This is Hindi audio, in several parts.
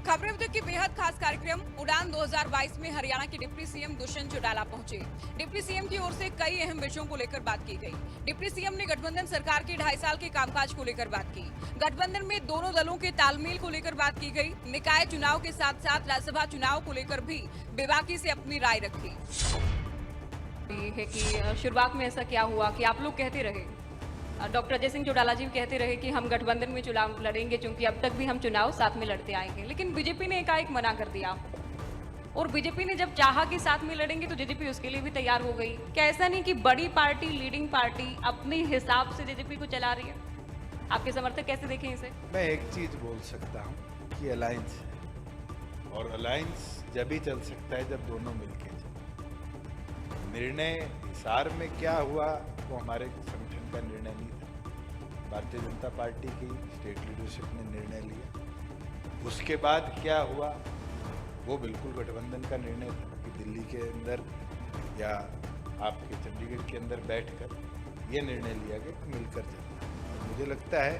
खबरें उद्योग की बेहद खास कार्यक्रम उड़ान 2022 में हरियाणा के डिप्टी सीएम दुष्यंत चौटाला पहुंचे। डिप्टी सीएम की ओर से कई अहम विषयों को लेकर बात की गई। डिप्टी सीएम ने गठबंधन सरकार के 2.5 साल के कामकाज को लेकर बात की। गठबंधन में दोनों दलों के तालमेल को लेकर बात की गई। निकाय चुनाव के साथ साथ राज्यसभा चुनाव को लेकर भी बेबाकी से अपनी राय रखी। है कि शुरुआत में ऐसा क्या हुआ कि आप लोग कहते रहे, डॉक्टर अजय सिंह चौटाला जी कहते रहे कि हम गठबंधन में चुनाव लड़ेंगे, क्योंकि अब तक भी हम चुनाव साथ में लड़ते आएंगे, लेकिन बीजेपी ने एकाएक मना कर दिया। और बीजेपी ने जब चाहा कि साथ में लड़ेंगे तो जेजेपी उसके लिए भी तैयार हो गई। क्या ऐसा नहीं कि बड़ी पार्टी, लीडिंग पार्टी अपने हिसाब से जेजेपी को चला रही है? आपके समर्थक कैसे देखें इसे? मैं एक चीज बोल सकता हूँ कि अलायंस है, और अलायंस जब ही चल सकता है जब दोनों मिलके चले। निर्णय हिसार में क्या हुआ वो हमारे संगठन का निर्णय नहीं था। भारतीय जनता पार्टी की स्टेट लीडरशिप ने निर्णय लिया। उसके बाद क्या हुआ वो बिल्कुल गठबंधन का निर्णय था कि दिल्ली के अंदर या आपके चंडीगढ़ के अंदर बैठकर ये निर्णय लिया गया कि मिलकर चलना। और मुझे लगता है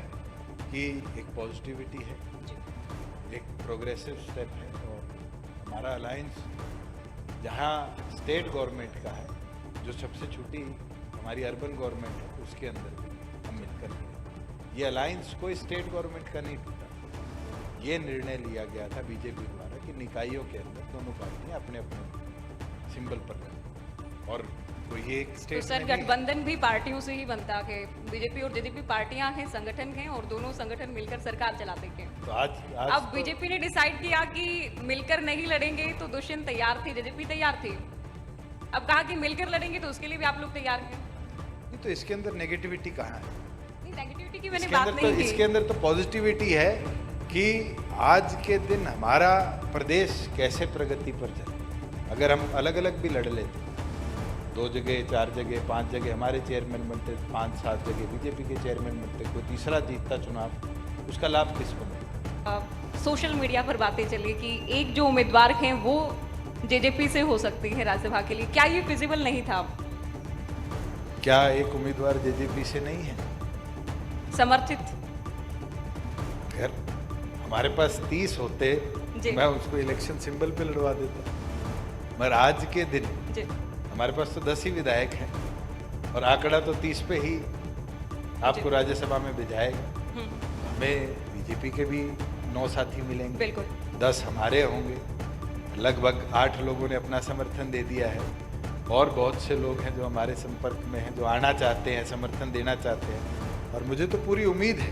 कि एक पॉजिटिविटी है, एक प्रोग्रेसिव स्टेप है, और हमारा अलायंस जहाँ स्टेट गवर्नमेंट का है, जो सबसे छोटी हमारी अर्बन गवर्नमेंट है, उसके अंदर भी हम मिलकर गए। ये अलायंस कोई स्टेट गवर्नमेंट का नहीं टूटा। ये निर्णय लिया गया था बीजेपी द्वारा कि निकायों के अंदर दोनों पार्टियां अपने अपने सिंबल पर रहें, और कोई एक स्टेट तो सर गठबंधन भी पार्टियों से ही बनता है। बीजेपी और जेजेपी पार्टियां हैं, संगठन हैं, और दोनों संगठन मिलकर सरकार चलाते हैं। तो आज अब बीजेपी ने डिसाइड किया कि मिलकर नहीं लड़ेंगे, तो दुष्यंत तैयार थे, जेजेपी तैयार थी। अब कहा कि मिलकर लड़ेंगे तो उसके लिए भी आप लोग तैयार हैं। तो इसके अंदर नेगेटिविटी कहाँ है? नहीं, नेगेटिविटी की मैंने बात नहीं की। इसके अंदर तो पॉजिटिविटी है कि आज के दिन हमारा प्रदेश कैसे प्रगति पर चले। अगर हम अलग अलग भी लड़ लेते, 2 जगह 4 जगह 5 जगह हमारे चेयरमैन बनते, 5-7 जगह बीजेपी के चेयरमैन बनते, कोई तीसरा जीतता चुनाव, उसका लाभ किसको मिलता? सोशल मीडिया पर बातें चली कि एक जो उम्मीदवार हैं वो जेजेपी से हो सकती है राज्यसभा के लिए। क्या ये फिजिबल नहीं था? क्या एक उम्मीदवार जेजेपी से नहीं है समर्थित? अगर हमारे पास 30 होते मैं उसको इलेक्शन सिंबल पे लड़वा देता, मगर आज के दिन हमारे पास तो 10 ही विधायक हैं, और आंकड़ा तो 30 पे ही आपको राज्यसभा में भिजाएगा। हमें बीजेपी के भी 9 साथी मिलेंगे, बिल्कुल 10 हमारे होंगे, लगभग 8 लोगों ने अपना समर्थन दे दिया है, और बहुत से लोग हैं जो हमारे संपर्क में हैं, जो आना चाहते हैं, समर्थन देना चाहते हैं। और मुझे तो पूरी उम्मीद है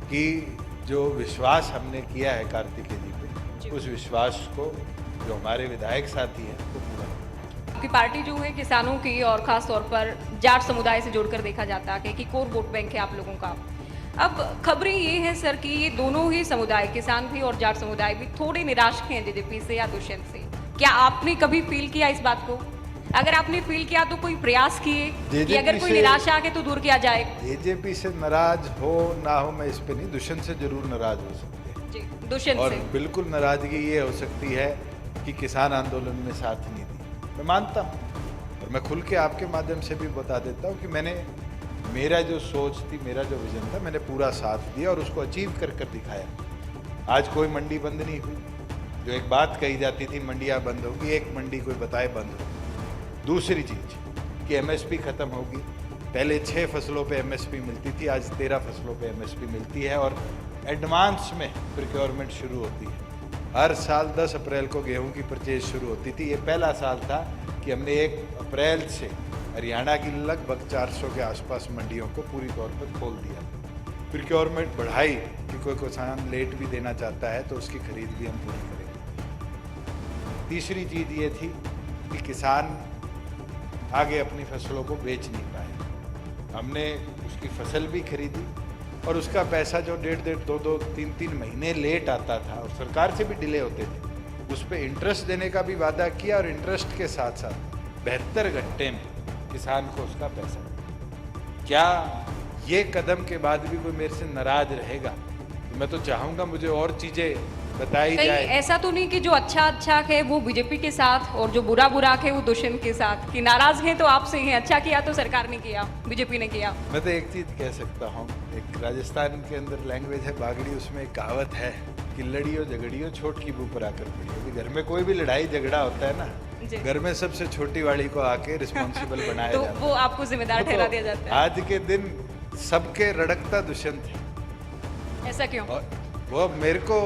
कि जो विश्वास हमने किया है कार्तिकेय जी पे, उस विश्वास को जो हमारे विधायक साथी हैं वो पूरा। आपकी पार्टी जो है किसानों की, और खास तौर पर जाट समुदाय से जोड़कर देखा जाता है कि कोर वोट बैंक है आप लोगों का। अब खबरें ये हैं सर कि ये दोनों ही समुदाय, किसान भी और जाट समुदाय भी, थोड़े निराश हैं जेजेपी से या दुष्यंत से। क्या आपने कभी फील किया इस बात को? अगर आपने फील किया तो कोई प्रयास किए कि अगर कोई निराशा आके तो दूर किया जाए? जेजेपी से नाराज हो ना हो मैं इस पे नहीं, दुष्यंत से जरूर नाराज हो सकते हैं जी, दुष्यंत और से बिल्कुल नाराजगी ये हो सकती है कि किसान आंदोलन में साथ नहीं दी। मैं मानता हूँ, और मैं खुल के आपके माध्यम से भी बता देता हूँ कि मैंने, मेरा जो सोच थी, मेरा जो विजन था, मैंने पूरा साथ दिया और उसको अचीव कर दिखाया। आज कोई मंडी बंद नहीं हुई। जो एक बात कही जाती थी मंडियाँ बंद होगी, एक मंडी कोई बताए बंद होगी। दूसरी चीज़ कि एमएसपी ख़त्म होगी। पहले 6 फसलों पे एमएसपी मिलती थी, आज 13 फसलों पे एमएसपी मिलती है, और एडवांस में प्रोक्योरमेंट शुरू होती है। हर साल 10 अप्रैल को गेहूं की परचेज शुरू होती थी। ये पहला साल था कि हमने 1 अप्रैल से हरियाणा की लगभग 400 के आसपास मंडियों को पूरी तौर पर खोल दिया। प्रोक्योरमेंट बढ़ाई कि कोई किसान लेट भी देना चाहता है तो उसकी खरीद भी हम पूरी करेंगे। तीसरी चीज़ ये थी कि किसान आगे अपनी फसलों को बेच नहीं पाए। हमने उसकी फसल भी खरीदी, और उसका पैसा जो 1.5-1.5, 2-2, 3-3 महीने लेट आता था और सरकार से भी डिले होते थे, उस पर इंटरेस्ट देने का भी वादा किया, और इंटरेस्ट के साथ साथ 72 घंटे में किसान को उसका पैसा। क्या ये कदम के बाद भी कोई मेरे से नाराज रहेगा? तो मैं तो चाहूँगा मुझे और चीज़ें बताई जाए। ऐसा तो नहीं कि जो अच्छा है वो बीजेपी के साथ और जो बुरा है वो दुष्यंत के साथ, कि नाराज हैं तो आपसे हैं, अच्छा किया तो सरकार ने किया, बीजेपी ने किया। मैं तो एक चीज़ कह सकता हूँ, एक राजस्थान के अंदर लैंग्वेज है बागड़ी, उसमें एक कहावत है कि लड़ियो झगड़ियो छोट की मुंह पर आकर पड़ी। अभी घर में कोई भी लड़ाई झगड़ा होता है ना, जी। घर में सबसे छोटी वाली को आके रिस्पॉन्सिबल बनाया तो जाता है। वो आपको जिम्मेदार वो ठहरा तो दिया जाता है। आज के दिन सबके रड़कता दुष्यंत है। ऐसा क्यों? और वो मेरे को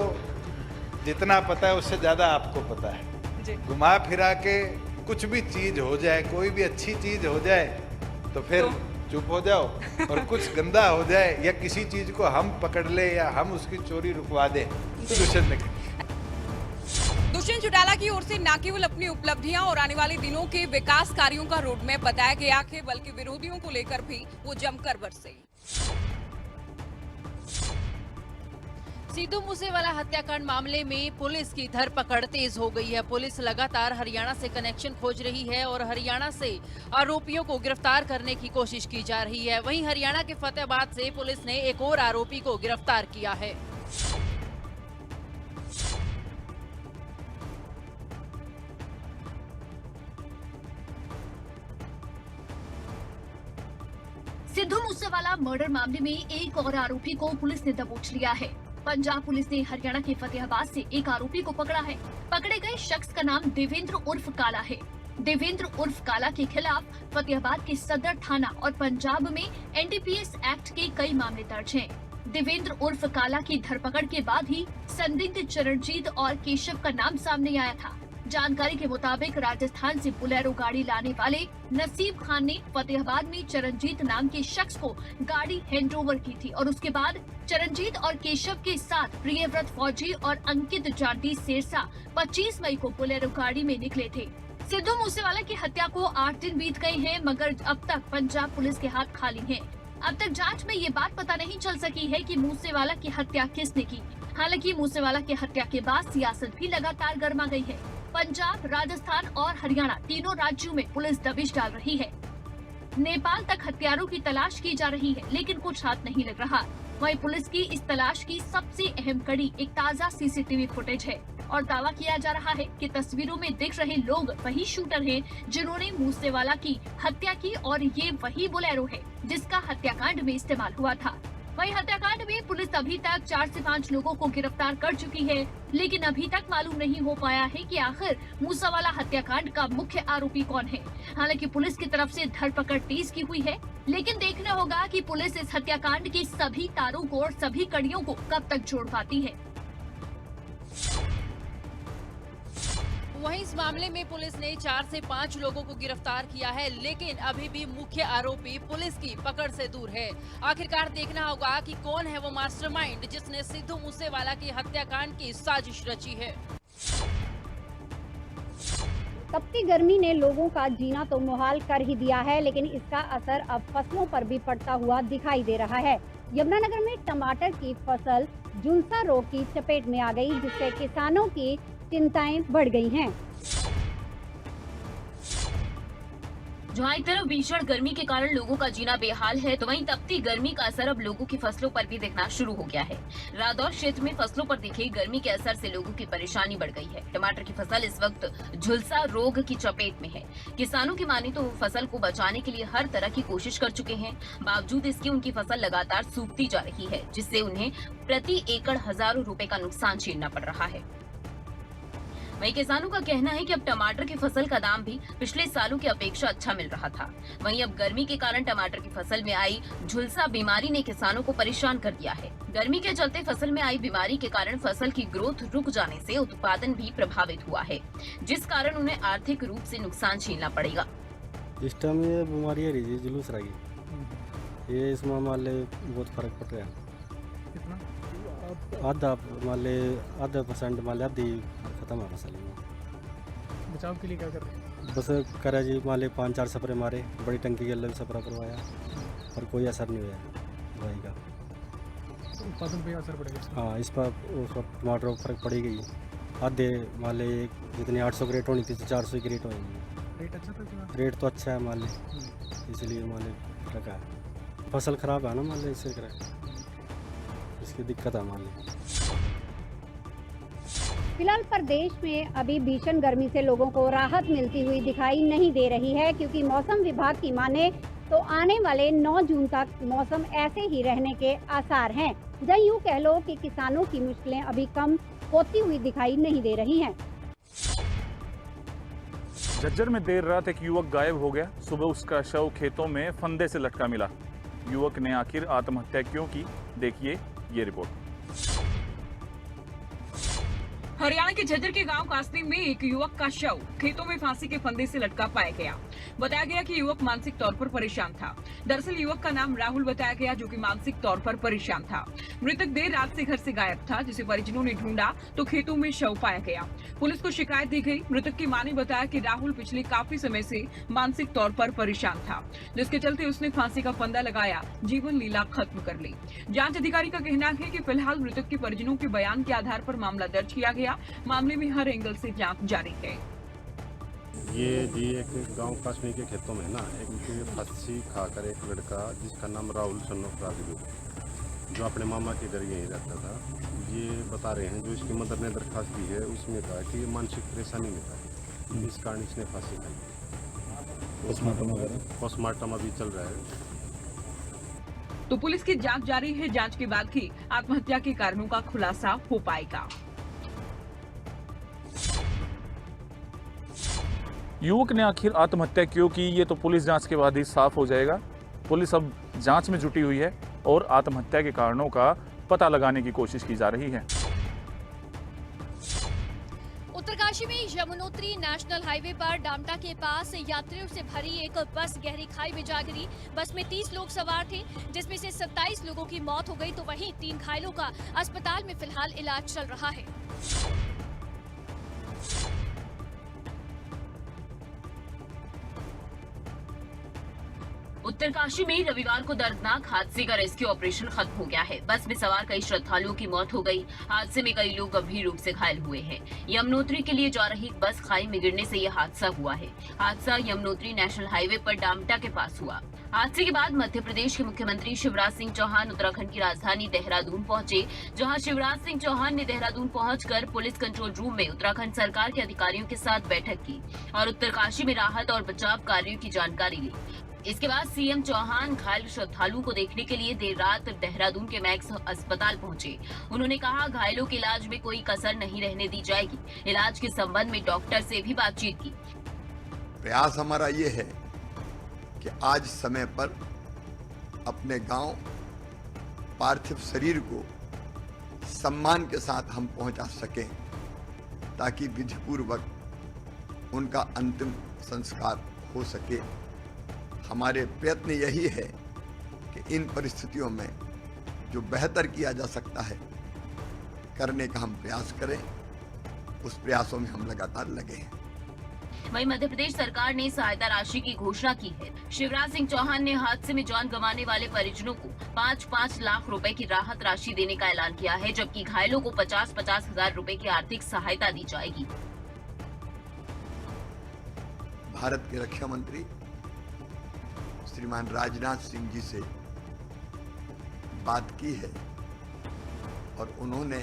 जितना पता है उससे ज्यादा आपको पता है। जी। घुमा फिरा के कुछ भी चीज हो जाए, कोई भी अच्छी चीज हो जाए तो फिर चुप हो जाओ, और कुछ गंदा हो जाए या किसी चीज को हम पकड़ ले या हम उसकी चोरी रुकवा दें तो दुष्यंत ने दुष्यंत चौटाला की ओर से न केवल अपनी उपलब्धियां और आने वाले दिनों के विकास कार्यों का रोड मैप बताया गया है, बल्कि विरोधियों को लेकर भी वो जमकर बरसे। सिद्धू मूसेवाला हत्याकांड मामले में पुलिस की धरपकड़ तेज हो गई है। पुलिस लगातार हरियाणा से कनेक्शन खोज रही है और हरियाणा से आरोपियों को गिरफ्तार करने की कोशिश की जा रही है। वहीं हरियाणा के फतेहाबाद से पुलिस ने एक और आरोपी को गिरफ्तार किया है। सिद्धू मूसेवाला मर्डर मामले में एक और आरोपी को पुलिस ने दबोच लिया है। पंजाब पुलिस ने हरियाणा के फतेहाबाद से एक आरोपी को पकड़ा है। पकड़े गए शख्स का नाम देवेंद्र उर्फ काला है। देवेंद्र उर्फ काला के खिलाफ फतेहाबाद के सदर थाना और पंजाब में एनडीपीएस एक्ट के कई मामले दर्ज हैं। देवेंद्र उर्फ काला की धरपकड़ के बाद ही संदिग्ध चरणजीत और केशव का नाम सामने आया था। जानकारी के मुताबिक राजस्थान से बोलेरो गाड़ी लाने वाले नसीब खान ने फतेहाबाद में चरणजीत नाम के शख्स को गाड़ी हैंडओवर की थी और उसके बाद चरणजीत और केशव के साथ प्रियव्रत फौजी और अंकित जांटी सिरसा 25 मई को बोलेरो गाड़ी में निकले थे। सिद्धू मूसेवाला की हत्या को 8 दिन बीत गए हैं, मगर अब तक पंजाब पुलिस के हाथ खाली हैं। अब तक जांच में ये बात पता नहीं चल सकी है कि मूसेवाला की हत्या किसने की। हालांकि मूसेवाला की हत्या के बाद सियासत भी लगातार गर्मा गई है। पंजाब, राजस्थान और हरियाणा तीनों राज्यों में पुलिस दबिश डाल रही है। नेपाल तक हत्यारों की तलाश की जा रही है, लेकिन कुछ हाथ नहीं लग रहा। वहीं पुलिस की इस तलाश की सबसे अहम कड़ी एक ताज़ा सीसीटीवी फुटेज है और दावा किया जा रहा है कि तस्वीरों में दिख रहे लोग वही शूटर हैं जिन्होंने मूसेवाला की हत्या की और ये वही बोलेरो है जिसका हत्याकांड में इस्तेमाल हुआ था। वहीं हत्याकांड में पुलिस अभी तक 4 से 5 लोगों को गिरफ्तार कर चुकी है, लेकिन अभी तक मालूम नहीं हो पाया है कि आखिर मूसेवाला हत्याकांड का मुख्य आरोपी कौन है। हालांकि पुलिस की तरफ से धरपकड़ तेज की हुई है, लेकिन देखना होगा कि पुलिस इस हत्याकांड के सभी तारों को और सभी कड़ियों को कब तक जोड़ पाती है। वहीं इस मामले में पुलिस ने 4 से 5 लोगों को गिरफ्तार किया है, लेकिन अभी भी मुख्य आरोपी पुलिस की पकड़ से दूर है। आखिरकार देखना होगा कि कौन है वो मास्टरमाइंड जिसने सिद्धू मूसेवाला की हत्याकांड की साजिश रची है। तपती गर्मी ने लोगों का जीना तो मुहाल कर ही दिया है, लेकिन इसका असर अब फसलों पर भी पड़ता हुआ दिखाई दे रहा है। यमुनानगर में टमाटर की फसल झुलसा रोग की चपेट में आ गई, जिससे किसानों की चिंताएं बढ़ गई हैं। जहाँ एक तरफ भीषण गर्मी के कारण लोगों का जीना बेहाल है, तो वहीं तपती गर्मी का असर अब लोगों की फसलों पर भी दिखना शुरू हो गया है। रादौर क्षेत्र में फसलों पर दिखे गर्मी के असर से लोगों की परेशानी बढ़ गई है। टमाटर की फसल इस वक्त झुलसा रोग की चपेट में है। किसानों की माने तो वो फसल को बचाने के लिए हर तरह की कोशिश कर चुके हैं, बावजूद इसके उनकी फसल लगातार सूखती जा रही है, जिससे उन्हें प्रति एकड़ हजारों रुपए का नुकसान झेलना पड़ रहा है। वहीं किसानों का कहना है कि अब टमाटर की फसल का दाम भी पिछले सालों की अपेक्षा अच्छा मिल रहा था। वहीं अब गर्मी के कारण टमाटर की फसल में आई झुलसा बीमारी ने किसानों को परेशान कर दिया है। गर्मी के चलते फसल में आई बीमारी के कारण फसल की ग्रोथ रुक जाने से उत्पादन भी प्रभावित हुआ है, जिस कारण उन्हें आर्थिक रूप से नुकसान झेलना पड़ेगा। इस टाइम ये बीमारी है रही जुलूस रही, ये इसमें मान ले बहुत फर्क पड़ रहा है। आधा मान ले %, मान ले आधी खत्म है फसल में। बचाव के लिए क्या कर रहे हैं? बस करा जी, मान ले 5-4 स्प्रे मारे, बड़ी टंकी के अलग स्प्रे करवाया, पर कोई असर नहीं हुआ दवाई का। उत्पादन पे असर पड़ेगा? हाँ, इस पर टमाटर पर फर्क पड़ी गई। आधे मान ले जितनी 800 ग्रेट होनी थी तो 400 ग्रेट होगी। रेट अच्छा था? रेट तो अच्छा है मान ले, इसलिए मान ले फर्क है। फसल खराब है ना मान ले, इससे इसकी दिक्कत है मान ले। फिलहाल प्रदेश में अभी भीषण गर्मी से लोगों को राहत मिलती हुई दिखाई नहीं दे रही है, क्योंकि मौसम विभाग की माने तो आने वाले 9 जून तक मौसम ऐसे ही रहने के आसार हैं। या यूँ कह लो कि किसानों की मुश्किलें अभी कम होती हुई दिखाई नहीं दे रही हैं। झज्जर में देर रात एक युवक गायब हो गया। सुबह उसका शव खेतों में फंदे से लटका मिला। युवक ने आखिर आत्महत्या क्यों की, देखिए ये रिपोर्ट। हरियाणा के झज्जर के गांव कासनी में एक युवक का शव खेतों में फांसी के फंदे से लटका पाया गया। बताया गया कि युवक मानसिक तौर पर परेशान था। दरअसल युवक का नाम राहुल बताया गया, जो कि मानसिक तौर पर परेशान था। मृतक देर रात से घर से गायब था, जिसे परिजनों ने ढूंढा तो खेतों में शव पाया गया। पुलिस को शिकायत दी गई। मृतक की मां ने बताया कि राहुल पिछले काफी समय से मानसिक तौर पर परेशान था, जिसके चलते उसने फांसी का फंदा लगाया, जीवन लीला खत्म कर ली। जांच अधिकारी का कहना है कि फिलहाल मृतक के परिजनों के बयान के आधार पर मामला दर्ज किया गया। मामले में हर एंगल से जांच जारी है। ये जी एक गांव कासनी के खेतों में ना एक फांसी खाकर एक लड़का जिसका नाम राहुल सन्नोफ राजगुरु, जो अपने मामा के घर यहीं रहता था, ये बता रहे हैं जो इसकी मदर ने दरखास्त दी है उसमें कहा कि ये मानसिक परेशानी में था, इस कारण इसने फांसी खाई। पोस्टमार्टम अभी चल रहा है। तो पुलिस की जांच जारी है। जांच के बाद ही आत्महत्या के कारणों का खुलासा हो पाएगा। युवक ने आखिर आत्महत्या क्यों की, ये तो पुलिस जांच के बाद ही साफ हो जाएगा। पुलिस अब जांच में जुटी हुई है और आत्महत्या के कारणों का पता लगाने की कोशिश की जा रही है। उत्तरकाशी में यमुनोत्री नेशनल हाईवे पर डामटा के पास यात्रियों से भरी एक बस गहरी खाई में जा गिरी। बस में 30 लोग सवार थे, जिसमें से 27 लोगों की मौत हो गई, तो वहीं 3 घायलों का अस्पताल में फिलहाल इलाज चल रहा है। उत्तरकाशी में रविवार को दर्दनाक हादसे का रेस्क्यू ऑपरेशन खत्म हो गया है। बस में सवार कई श्रद्धालुओं की मौत हो गई। हादसे में कई लोग गंभीर रूप से घायल हुए हैं। यमुनोत्री के लिए जा रही बस खाई में गिरने से यह हादसा हुआ है। हादसा यमुनोत्री नेशनल हाईवे पर डामटा के पास हुआ। हादसे के बाद मध्य प्रदेश के मुख्यमंत्री शिवराज सिंह चौहान उत्तराखंड की राजधानी देहरादून पहुंचे, जहां शिवराज सिंह चौहान ने देहरादून पहुंचकर पुलिस कंट्रोल रूम में उत्तराखंड सरकार के अधिकारियों के साथ बैठक की और उत्तरकाशी में राहत और बचाव कार्यों की जानकारी ली। इसके बाद सीएम चौहान घायल श्रद्धालुओं को देखने के लिए देर रात देहरादून के मैक्स अस्पताल पहुंचे। उन्होंने कहा, घायलों के इलाज में कोई कसर नहीं रहने दी जाएगी। इलाज के संबंध में डॉक्टर से भी बातचीत की। प्रयास हमारा ये है कि आज समय पर अपने गांव पार्थिव शरीर को सम्मान के साथ हम पहुंचा सकें, ताकि विधिपूर्वक उनका अंतिम संस्कार हो सके। हमारे प्रयत्न यही है कि इन परिस्थितियों में जो बेहतर किया जा सकता है करने का हम प्रयास करें। उस प्रयासों में हम लगातार लगे हैं। वहीं मध्य प्रदेश सरकार ने सहायता राशि की घोषणा की है। शिवराज सिंह चौहान ने हादसे में जान गंवाने वाले परिजनों को 5-5 लाख रुपए की राहत राशि देने का ऐलान किया है, जबकि घायलों को 50-50 हजार रुपए की आर्थिक सहायता दी जाएगी। भारत के रक्षा मंत्री श्रीमान राजनाथ सिंह जी से बात की है और उन्होंने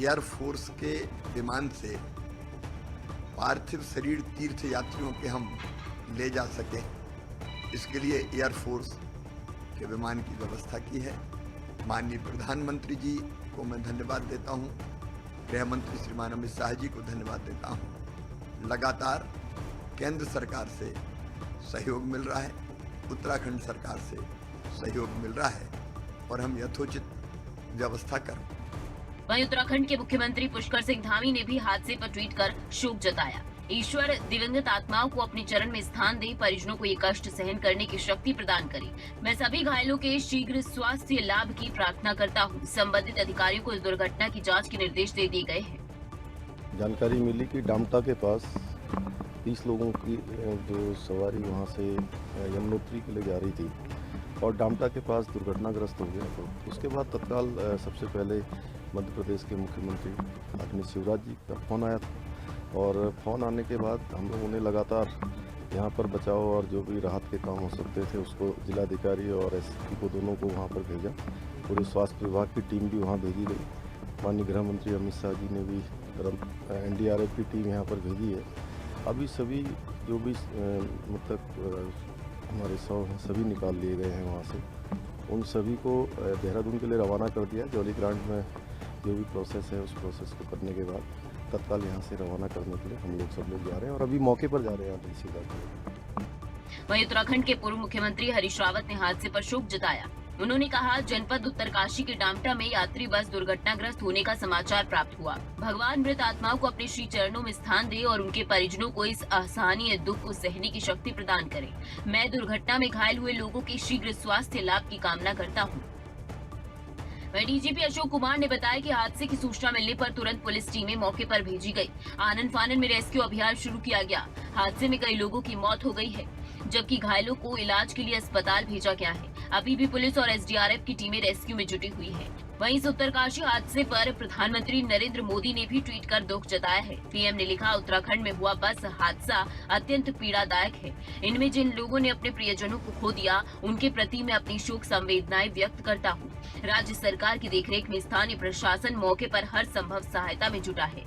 एयरफोर्स के विमान से पार्थिव शरीर तीर्थ यात्रियों के हम ले जा सकें, इसके लिए एयरफोर्स के विमान की व्यवस्था की है। माननीय प्रधानमंत्री जी को मैं धन्यवाद देता हूं, गृह मंत्री श्रीमान अमित शाह जी को धन्यवाद देता हूं। लगातार केंद्र सरकार से सहयोग मिल रहा है, उत्तराखंड सरकार से सहयोग मिल रहा है और हम यथोचित व्यवस्था कर। वहीं उत्तराखंड के मुख्यमंत्री पुष्कर सिंह धामी ने भी हादसे पर ट्वीट कर शोक जताया। ईश्वर दिवंगत आत्माओं को अपने चरण में स्थान दे, परिजनों को ये कष्ट सहन करने की शक्ति प्रदान करे। मैं सभी घायलों के शीघ्र स्वास्थ्य लाभ की प्रार्थना करता हूँ। संबंधित अधिकारियों को इस दुर्घटना की जाँच के निर्देश दे दिए गए हैं। जानकारी मिली कि डामटा के पास 30 लोगों की जो सवारी वहाँ से यमुनोत्री के लिए जा रही थी और डामटा के पास दुर्घटनाग्रस्त हो गया। तो उसके बाद तत्काल सबसे पहले मध्य प्रदेश के मुख्यमंत्री आदरणीय शिवराज जी का फ़ोन आया था और फ़ोन आने के बाद हम लोगों ने लगातार यहाँ पर बचाव और जो भी राहत के काम हो सकते थे उसको जिलाधिकारी और एसपी को दोनों को वहाँ पर भेजा। पूरे स्वास्थ्य विभाग की टीम भी वहाँ भेजी गई। माननीय गृह मंत्री अमित शाह जी ने भी NDRF की टीम यहाँ पर भेजी है। अभी सभी जो भी मतलब हमारे 100 हैं सभी निकाल लिए गए हैं वहाँ से उन सभी को देहरादून के लिए रवाना कर दिया। जॉली ग्रांट में जो भी प्रोसेस है उस प्रोसेस को करने के बाद तत्काल यहाँ से रवाना करने के लिए हम लोग सब लोग जा रहे हैं और अभी मौके पर जा रहे हैं डीसी का। वहीं उत्तराखंड के पूर्व मुख्यमंत्री हरीश रावत ने हादसे पर शोक जताया। उन्होंने कहा, जनपद उत्तरकाशी के डामटा में यात्री बस दुर्घटनाग्रस्त होने का समाचार प्राप्त हुआ। भगवान मृत आत्माओं को अपने श्री चरणों में स्थान दे और उनके परिजनों को इस असहनीय दुख को सहने की शक्ति प्रदान करे। मैं दुर्घटना में घायल हुए लोगों के शीघ्र स्वास्थ्य लाभ की कामना करता हूँ। वहीं डीजीपी अशोक कुमार ने बताया कि हादसे की सूचना मिलने पर तुरंत पुलिस टीमें मौके पर भेजी गई। आनन फानन में रेस्क्यू अभियान शुरू किया गया। हादसे में कई लोगों की मौत हो गई है, जबकि घायलों को इलाज के लिए अस्पताल भेजा गया है। अभी भी पुलिस और एसडीआरएफ की टीमें रेस्क्यू में जुटी हुई है। वहीं इस उत्तरकाशी हादसे पर प्रधानमंत्री नरेंद्र मोदी ने भी ट्वीट कर दुख जताया है। पीएम ने लिखा, उत्तराखंड में हुआ बस हादसा अत्यंत पीड़ादायक है। इनमें जिन लोगों ने अपने प्रियजनों को खो दिया, उनके प्रति मैं अपनी शोक संवेदनाएं व्यक्त करता हूँ। राज्य सरकार की देखरेख में स्थानीय प्रशासन मौके पर हर संभव सहायता में जुटा है।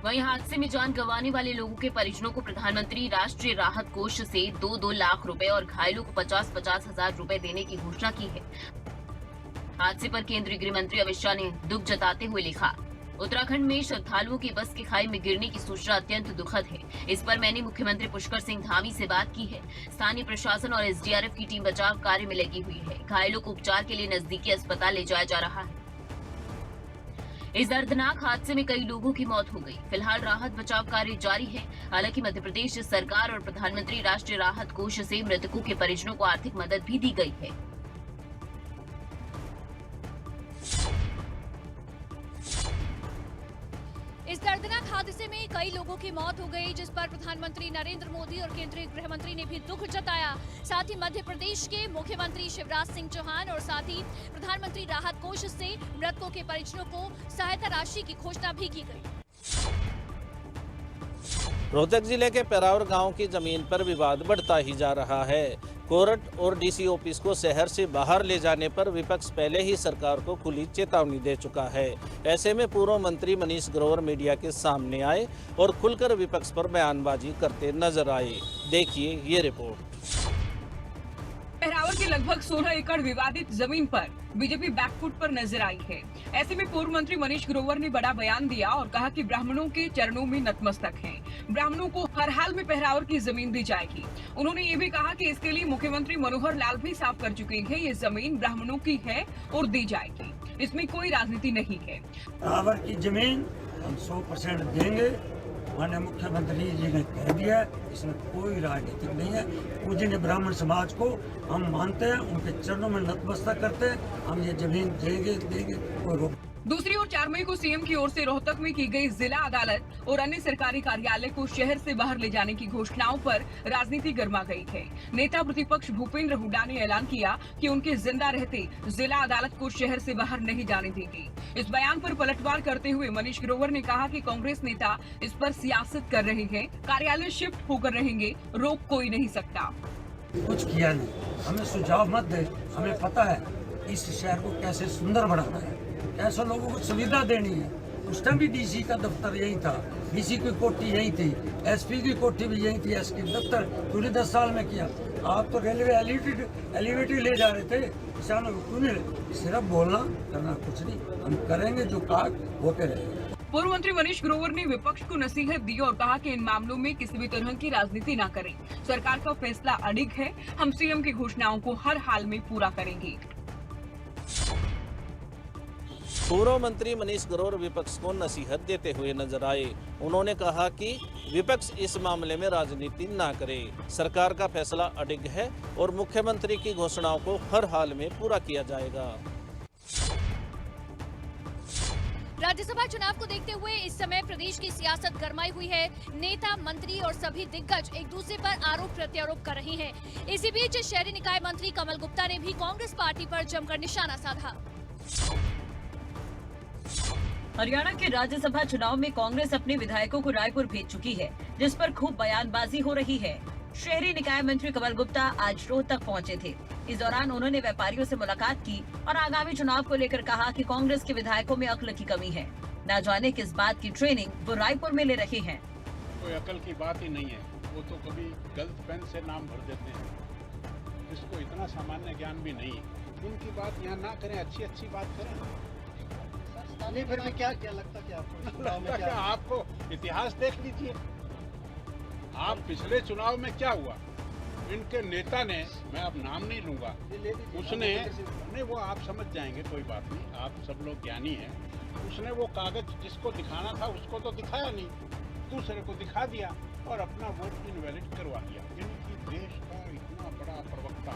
वहीं हादसे में जान गंवाने वाले लोगों के परिजनों को प्रधानमंत्री राष्ट्रीय राहत कोष से 2-2 लाख रुपए और घायलों को 50-50 हजार रुपए देने की घोषणा की है। हादसे पर केंद्रीय गृह मंत्री अमित शाह ने दुख जताते हुए लिखा, उत्तराखंड में श्रद्धालुओं की बस के खाई में गिरने की सूचना अत्यंत दुखद है। इस पर मैंने मुख्यमंत्री पुष्कर सिंह धामी से बात की है। स्थानीय प्रशासन और एसडीआरएफ की टीम बचाव कार्य में लगी हुई है। घायलों को उपचार के लिए नजदीकी अस्पताल ले जाया जा रहा है। इस दर्दनाक हादसे में कई लोगों की मौत हो गई। फिलहाल राहत बचाव कार्य जारी है। हालांकि मध्य प्रदेश सरकार और प्रधानमंत्री राष्ट्रीय राहत कोष से मृतकों के परिजनों को आर्थिक मदद भी दी गई है। इस दर्दनाक हादसे में कई लोगों की मौत हो गई, जिस पर प्रधानमंत्री नरेंद्र मोदी और केंद्रीय गृह मंत्री ने भी दुख जताया। साथ ही मध्य प्रदेश के मुख्यमंत्री शिवराज सिंह चौहान और साथ ही प्रधानमंत्री राहत कोष से मृतकों के परिजनों को सहायता राशि की घोषणा भी की गई। रोहतक जिले के पेरावर गांव की जमीन पर विवाद बढ़ता ही जा रहा है। कोर्ट और डीसी ऑफिस को शहर से बाहर ले जाने पर विपक्ष पहले ही सरकार को खुली चेतावनी दे चुका है। ऐसे में पूर्व मंत्री मनीष ग्रोवर मीडिया के सामने आए और खुलकर विपक्ष पर बयानबाजी करते नजर आए। देखिए ये रिपोर्ट। पेहरावर की लगभग 16 एकड़ विवादित जमीन पर बीजेपी बैकफुट पर नजर आई है। ऐसे में पूर्व मंत्री मनीष ग्रोवर ने बड़ा बयान दिया और कहा कि ब्राह्मणों के चरणों में नतमस्तक हैं। ब्राह्मणों को हर हाल में पेहरावर की जमीन दी जाएगी। उन्होंने ये भी कहा कि इसके लिए मुख्यमंत्री मनोहर लाल भी साफ कर चुके हैं। ये जमीन ब्राह्मणों की है और दी जाएगी, इसमें कोई राजनीति नहीं है। पेहरावर की जमीन हम 100% देंगे। माननीय मुख्यमंत्री जी ने कह दिया, इसमें कोई राजनीतिक नहीं है। पूजनीय ब्राह्मण समाज को हम मानते हैं, उनके चरणों में नतमस्तक करते हैं। हम ये जमीन देंगे कोई रोक। दूसरी ओर 4 मई को सीएम की ओर से रोहतक में की गई जिला अदालत और अन्य सरकारी कार्यालय को शहर से बाहर ले जाने की घोषणाओं पर राजनीति गर्मा गई है। नेता प्रतिपक्ष भूपेंद्र हुड्डा ने ऐलान किया कि उनके जिंदा रहते जिला अदालत को शहर से बाहर नहीं जाने देगी। इस बयान पर पलटवार करते हुए मनीष ग्रोवर ने कहा कि कांग्रेस नेता इस पर सियासत कर रहे हैं। कार्यालय शिफ्ट होकर रहेंगे, रोक कोई नहीं सकता। कुछ किया नहीं, हमें सुझाव मत दे। हमें पता है इस शहर को कैसे सुंदर बनाना है, ऐसे लोगों को सुविधा देनी है। उस टाइम भी डीसी का दफ्तर यही था, डीसी की कोठी यही थी, एसपी की कोठी भी यही थी, एसपी दफ्तर पूरे 10 साल में किया। आप तो रेलवे एलिवेटेड ले जा रहे थे, किसानों को क्यों? सिर्फ बोलना करना कुछ नहीं। हम करेंगे जो काम होते रहे। पूर्व मंत्री मनीष ग्रोवर ने विपक्ष को नसीहत दी और कहा कि इन मामलों में किसी भी तरह की राजनीति न करें। सरकार का फैसला अडिग है। हम सीएम की घोषणाओं को हर हाल में पूरा करेंगे। पूर्व मंत्री मनीष ग्रोवर विपक्ष को नसीहत देते हुए नजर आए। उन्होंने कहा कि विपक्ष इस मामले में राजनीति ना करे। सरकार का फैसला अडिग है और मुख्यमंत्री की घोषणाओं को हर हाल में पूरा किया जाएगा। राज्यसभा चुनाव को देखते हुए इस समय प्रदेश की सियासत गरमाई हुई है। नेता, मंत्री और सभी दिग्गज एक दूसरे पर आरोप प्रत्यारोप कर रहे हैं। इसी बीच शहरी निकाय मंत्री कमल गुप्ता ने भी कांग्रेस पार्टी पर जमकर निशाना साधा। हरियाणा के राज्यसभा चुनाव में कांग्रेस अपने विधायकों को रायपुर भेज चुकी है, जिस पर खूब बयानबाजी हो रही है। शहरी निकाय मंत्री कमल गुप्ता आज रोहतक पहुंचे थे। इस दौरान उन्होंने व्यापारियों से मुलाकात की और आगामी चुनाव को लेकर कहा कि कांग्रेस के विधायकों में अक्ल की कमी है। न जाने किस बात की ट्रेनिंग वो रायपुर में ले रहे हैं। कोई अकल की बात ही नहीं है, वो तो कभी गलत पेन से नाम भर देते हैं। जिसको इतना सामान्य ज्ञान भी नहीं, उनकी बात यहाँ ना करें, अच्छी बात करें। नहीं, फिर भी क्या लगता कि आपको आपको इतिहास देख लीजिए। आप पिछले चुनाव में क्या हुआ, इनके नेता ने, मैं अब नाम नहीं लूंगा, उसने नहीं, वो आप समझ जाएंगे, कोई बात नहीं, आप सब लोग ज्ञानी हैं। उसने वो कागज जिसको दिखाना था उसको तो दिखाया नहीं, दूसरे को दिखा दिया और अपना वोट इनवैलिड करवा दिया। यानी देश का इतना बड़ा प्रवक्ता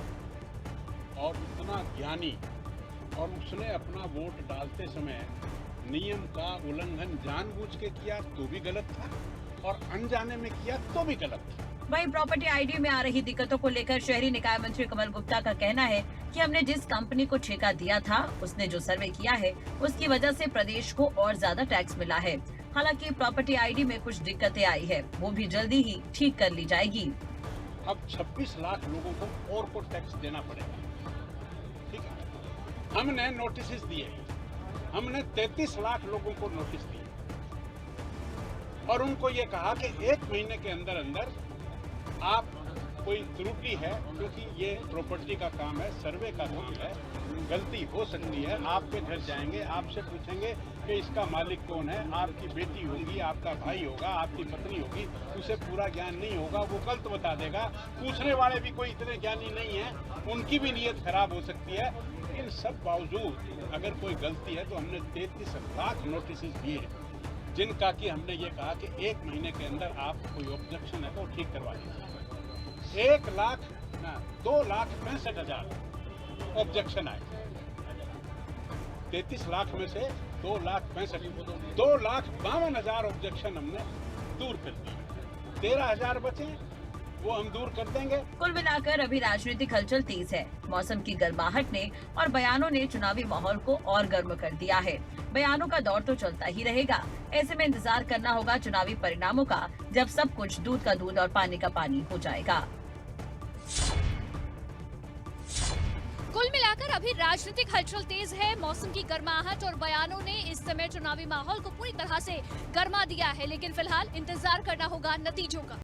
और इतना ज्ञानी, और उसने अपना वोट डालते समय नियम का उल्लंघन जानबूझ के किया तो भी गलत था, और अनजाने में किया तो भी गलत था। वहीं प्रॉपर्टी आईडी में आ रही दिक्कतों को लेकर शहरी निकाय मंत्री कमल गुप्ता का कहना है कि हमने जिस कंपनी को ठेका दिया था, उसने जो सर्वे किया है, उसकी वजह से प्रदेश को और ज्यादा टैक्स मिला है। हालांकि प्रॉपर्टी आईडी में कुछ दिक्कतें आई है, वो भी जल्दी ही ठीक कर ली जाएगी। अब 26 लाख लोगों को और को टैक्स देना पड़ेगा, ठीक है। हमने नोटिस दिए, हमने 33 लाख लोगों को नोटिस दिए और उनको ये कहा कि 1 महीने के अंदर अंदर आप कोई त्रुटि है, क्योंकि ये प्रॉपर्टी का काम है, सर्वे का काम है, गलती हो सकती है, आपके घर जाएंगे, आपसे पूछेंगे कि इसका मालिक कौन है, आपकी बेटी होगी, आपका भाई होगा, आपकी पत्नी होगी, उसे पूरा ज्ञान नहीं होगा, वो गलत बता देगा। पूछने वाले भी कोई इतने ज्ञानी नहीं है, उनकी भी नीयत खराब हो सकती है। इन सब बावजूद अगर कोई गलती है तो हमने 33 लाख नोटिस दिए हैं, जिनका कि हमने ये कहा कि 1 महीने के अंदर आप कोई ऑब्जेक्शन है तो ठीक करवा दीजिए। 2,65,000 ऑब्जेक्शन आए, 33 लाख में से 2,52,000 ऑब्जेक्शन हमने दूर कर दिए। 13,000 बचे, वो हम दूर कर देंगे। कुल मिलाकर अभी राजनीतिक हलचल तेज है। मौसम की गर्माहट ने और बयानों ने चुनावी माहौल को और गर्म कर दिया है। बयानों का दौर तो चलता ही रहेगा। ऐसे में इंतजार करना होगा चुनावी परिणामों का, जब सब कुछ दूध का दूध और पानी का पानी हो जाएगा। कुल मिलाकर अभी राजनीतिक हलचल तेज है। मौसम की गर्माहट और बयानों ने इस समय चुनावी माहौल को पूरी तरह से गर्मा दिया है, लेकिन फिलहाल इंतजार करना होगा नतीजों का।